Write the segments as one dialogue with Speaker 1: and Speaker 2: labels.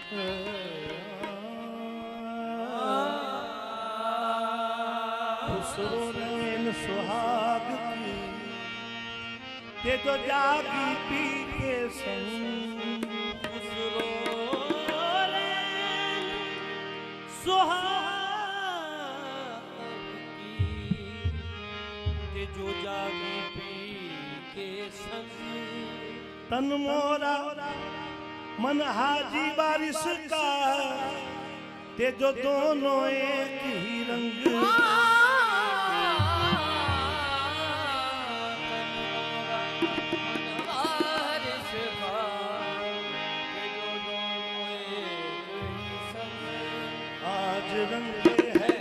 Speaker 1: खुसरो नैन सुहाग की ते जो जागी पी के संग।
Speaker 2: खुसरो नैन सुहाग की ते जो जागी पी के संग।
Speaker 1: तन मोरा मन हाजी बारिश का ते जो दोनों एक ही रंग। आज रंग है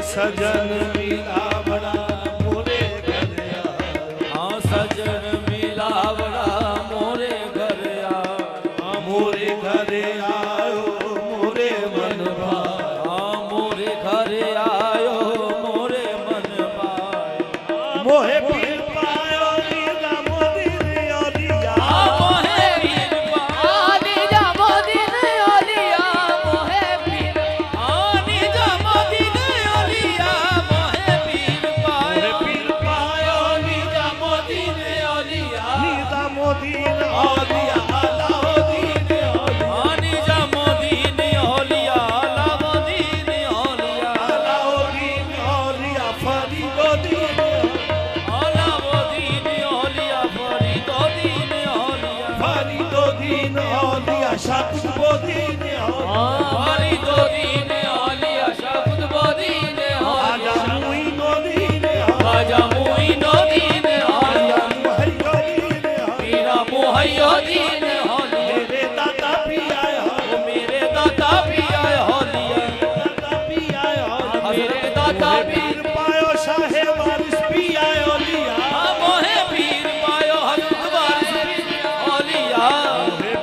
Speaker 1: सजन मिला बड़ा मोरे घर आयो।
Speaker 2: हाँ सजन मिला बड़ा मोरे घर आयो।
Speaker 1: हाँ मोरे घर आयो मोरे मन भायो।
Speaker 2: हाँ मोरे घर आयो मोरे मन भायो।
Speaker 1: मोहे पीर पायो लीला मोदी ने ओलिया।
Speaker 2: मोहे पीर पायो लीला मोदी ने ओलिया। मोहे पीर लीला मोदी ने ओलिया। मोहे पीर पायो
Speaker 1: लीला मोदी ने
Speaker 2: ओलिया।
Speaker 1: लीला मोदी ने ओलिया। शाकुत बोधी ने
Speaker 2: हमारी दो दीन आलिया शाकुत बोधी ने
Speaker 1: आजा मुई नोदी ने
Speaker 2: आजा मुई नोदी ने आलिया
Speaker 1: मुहैया ने
Speaker 2: मेरा मुहैया दीन
Speaker 1: मेरे दादा भी आए हो।
Speaker 2: मेरे दादा भी आए होलिया।
Speaker 1: दादा भी आए हो।
Speaker 2: मेरे दादा
Speaker 1: पीर पायो शाहे बारिश भी आए ओलिया।
Speaker 2: मोहे पीर पायो हजरत बारिश भी होलिया।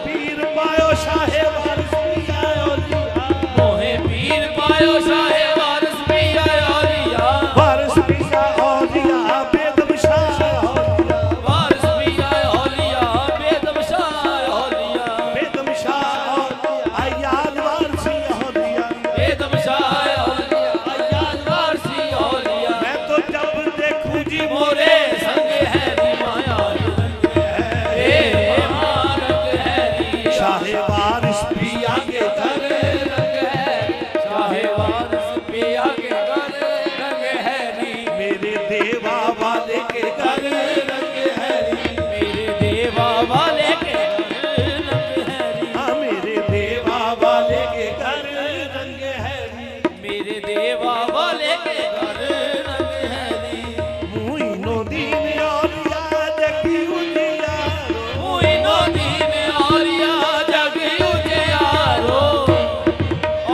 Speaker 1: पीर पायो शाहे बारिश भी आए ओलिया।
Speaker 2: मोहे पीर पायो शाहे बारिश भी आए होलिया।
Speaker 1: बारिश भी आए ओलिया बेदम शाह ओलिया।
Speaker 2: बारिश भी आए होलिया बेदम शाह होलिया।
Speaker 1: बेदम शाह आयाद बारिश ओलिया।
Speaker 2: बेदम शाह होलिया आयाद बारिश होलिया।
Speaker 1: मैं तो जब देखूं जी
Speaker 2: मोरे संग है री माया रंग है रंग है री।
Speaker 1: शाहे बारिश भी आगे
Speaker 2: घर रंग है चाहे वारिस भी आगे घर रंग है री।
Speaker 1: मेरे देवा वाले के घर रंग है री।
Speaker 2: मेरे देवा वाले के घर रंग है री।
Speaker 1: हाँ मेरे देवा वाले के घर रंग है री।
Speaker 2: मेरे देवा वाले के घर रंग है री।
Speaker 1: मुई नदी में ओलिया देखी उजिया।
Speaker 2: मुई नदी में ओलिया जग उजियारो।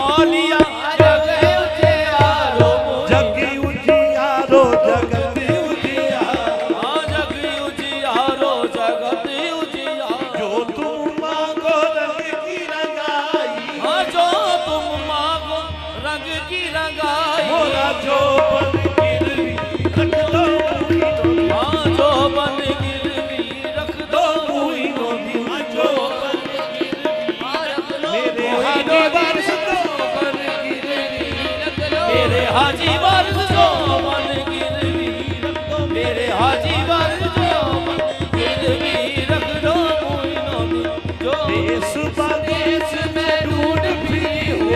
Speaker 2: ओलिया जग उजियारो।
Speaker 1: जगी उजियारो जगत उजियारो।
Speaker 2: हाँ जग उजियारो जगत उजियारो।
Speaker 1: जो तुम मांगो रंग की रंगाई।
Speaker 2: हाँ जो तुम मांगो रंग की रंगाई।
Speaker 1: मोरा जो बन गिरवी रख दो मुई नदी।
Speaker 2: हाँ जो बन गिरवी रख दो
Speaker 1: मुई नदी जो बन
Speaker 2: रख दो
Speaker 1: मेरे हाथी बारिश
Speaker 2: बन गिरवी हाजी वारिस जो मन गिरवी रख दो मेरे हाजी वारिस जो मन गिरवी रख दो मोइनो जो
Speaker 1: देश परदेश में ढूंढ फिरी हूँ,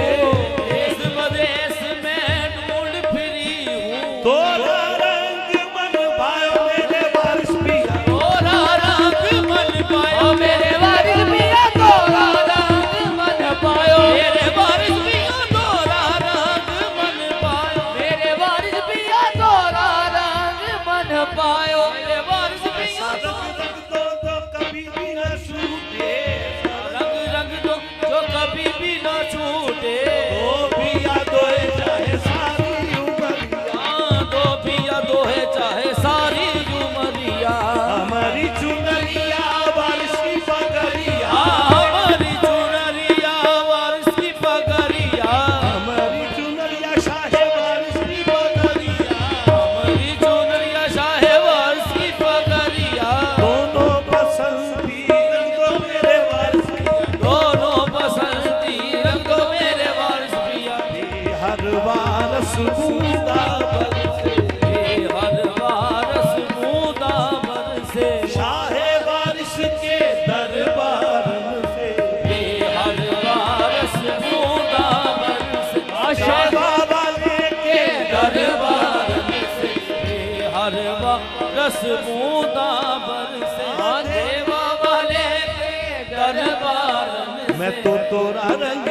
Speaker 2: देश विदेश में ढूंढ फिरी हूँ
Speaker 1: तोरा रंग मन पायो मेरे वारिस पिया,
Speaker 2: तोरा रंग मन पायो मेरे वारिस पिया तोरा रंग मन पायो मेरे वारिस पिया तोरा रंग मन पायो मेरे वारिस पिया तोरा रंग मन पायो मेरे वारिस पिया
Speaker 1: रंग रंग तो कभी भी न छूटे,
Speaker 2: रंग रंग दो जो कभी भी न छूटे
Speaker 1: तो पिया दोए चाहे सारी उमरिया,
Speaker 2: दो पिया दो है चाहे सारी उमरिया
Speaker 1: हमारी चुनरिया वारिस की पगड़िया,
Speaker 2: हमारी चुनरिया वारिस की पगड़िया
Speaker 1: हमारी चुनरिया शाहे वारिस की पगड़िया,
Speaker 2: हमारी चुनरिया शाहे वारिस की पगड़िया
Speaker 1: दोनों बसंती रंगों मेरे वारिस पिया,
Speaker 2: दोनों बसंती रंगो मेरे वारिस पिया
Speaker 1: हर वारस बूंदा बरसे,
Speaker 2: हर वारस बूंदा बरसे
Speaker 1: शाहे वारिस के दरबार से,
Speaker 2: हर वारस बूंदा बरसे
Speaker 1: आशा बाबा लेके
Speaker 2: दरबार से हर वारस बूंदा बरसे देवा वाले के दरबार
Speaker 1: मैं तो तोरा रंग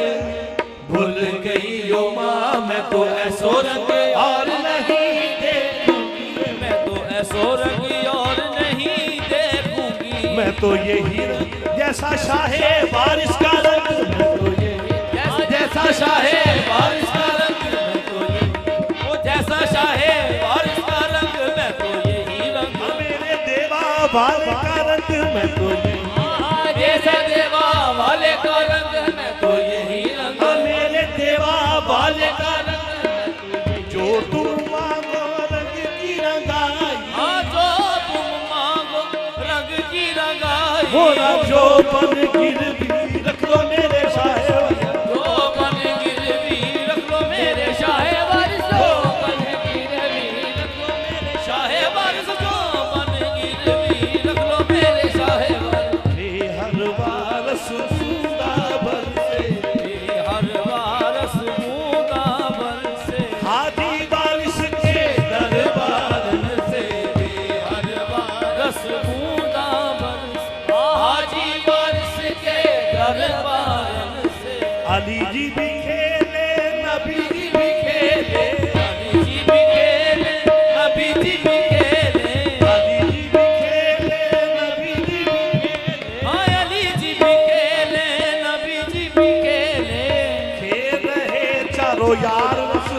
Speaker 1: भूल गई यो माँ, मैं तो ऐसो रंग और नहीं देखूंगी,
Speaker 2: मैं तो ऐसो रंग और नहीं देखूंगी
Speaker 1: मैं तो यही रंग जैसा शाहे वारिस का रंग, मैं तो यही
Speaker 2: जैसा शाहे वारिस का रंग मैं तो ये वो जैसा शाहे वारिस का रंग मैं तो यही रंग
Speaker 1: मेरे देवा वाले का रंग, मैं तो यही
Speaker 2: जैसा देवा वाले का रंग मैं तो यही रंग
Speaker 1: मेरे देवा वाले का
Speaker 2: रंग
Speaker 1: जो तुम मांगो रंग की रंगाई,
Speaker 2: हाँ जो तुम मांगो रंग की रंगाई
Speaker 1: मोरा जो बन गिरवी रख लो मेरे शाहे
Speaker 2: जो बन गिरवी रख लो मेरे शाहे वारिस जो बन गिरवी रख लो मेरे शाहे वारिस जो बन गिरवी रख लो मेरे शाहे वारिस
Speaker 1: हर वारस बूंदा बरसे,
Speaker 2: हर वारस बूंदा बरसे
Speaker 1: हाजी वारिस के दरबार
Speaker 2: से हर वारस बूंदा बरसे हाजी वारिस के दरबार से
Speaker 1: अली जी भी खेले नबी जी भी खेले,
Speaker 2: अली जी भी खेले नबी जी भी खेले
Speaker 1: अली जी भी खेले नबी जी भी खेले,
Speaker 2: हाँ अली जी भी खेले नबी जी भी खेले
Speaker 1: खेल रहे चारों यार रस